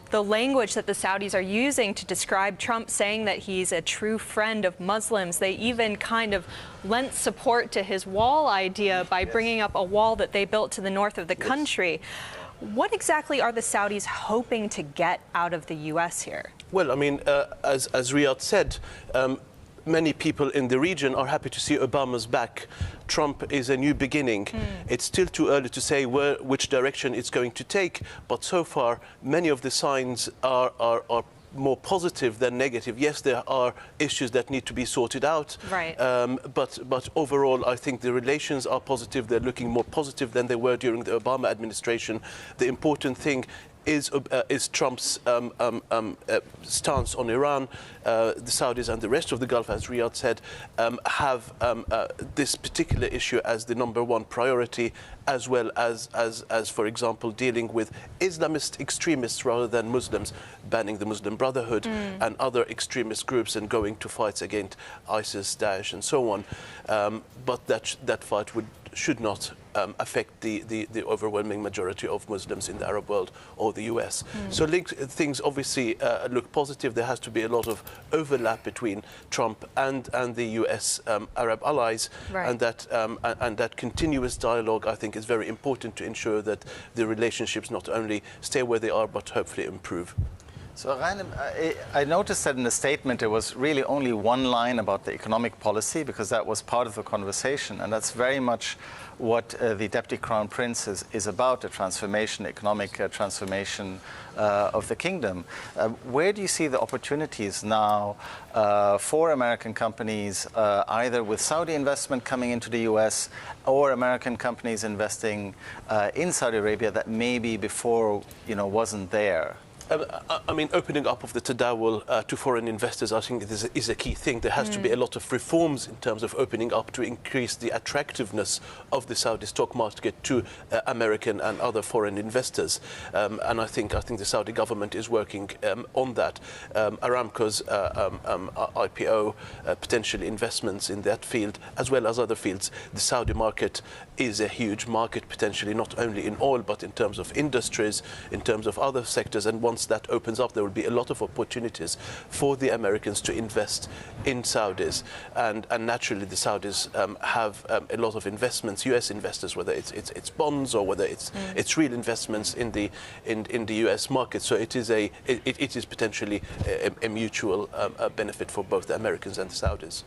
the language that the Saudis are using to describe Trump, saying that he's a true friend of Muslims. They even kind of lent support to his wall idea by bringing up a wall that they built to the north of the country. What exactly are the Saudis hoping to get out of the U.S. here? Well, I mean, as Riyadh said, many people in the region are happy to see Obama's back. Trump is a new beginning. It's still too early to say which direction it's going to take, but so far many of the signs are more positive than negative. Yes, there are issues that need to be sorted out, right. But overall I think the relations are positive. They're looking more positive than they were during the Obama administration. The important thing is Trump's stance on Iran. The Saudis and the rest of the Gulf, as Riyadh said, have this particular issue as the #1 priority, as well as, for example, dealing with Islamist extremists rather than Muslims, banning the Muslim Brotherhood and other extremist groups and going to fights against ISIS, Daesh and so on. But that fight should not affect the overwhelming majority of Muslims in the Arab world or the US. So things obviously look positive. There has to be a lot of overlap between Trump and the US Arab allies, right. and that continuous dialogue, I think, is very important to ensure that the relationships not only stay where they are, but hopefully improve. So, Ghanem, I noticed that in the statement there was really only one line about the economic policy, because that was part of the conversation, and that's very much what the Deputy Crown Prince is about, a transformation, economic transformation of the kingdom. Where do you see the opportunities now for American companies, either with Saudi investment coming into the US or American companies investing in Saudi Arabia that maybe before, wasn't there? I mean, opening up of the Tadawul to foreign investors, I think is a key thing. There has to be a lot of reforms in terms of opening up to increase the attractiveness of the Saudi stock market to American and other foreign investors. And I think the Saudi government is working on that. Aramco's IPO, potential investments in that field, as well as other fields. The Saudi market is a huge market, potentially not only in oil, but in terms of industries, in terms of other sectors. And once that opens up, there will be a lot of opportunities for the Americans to invest in Saudis. And naturally, the Saudis have a lot of investments, US investors, whether it's bonds or whether it's real investments in the US market. So it is potentially a mutual benefit for both the Americans and the Saudis.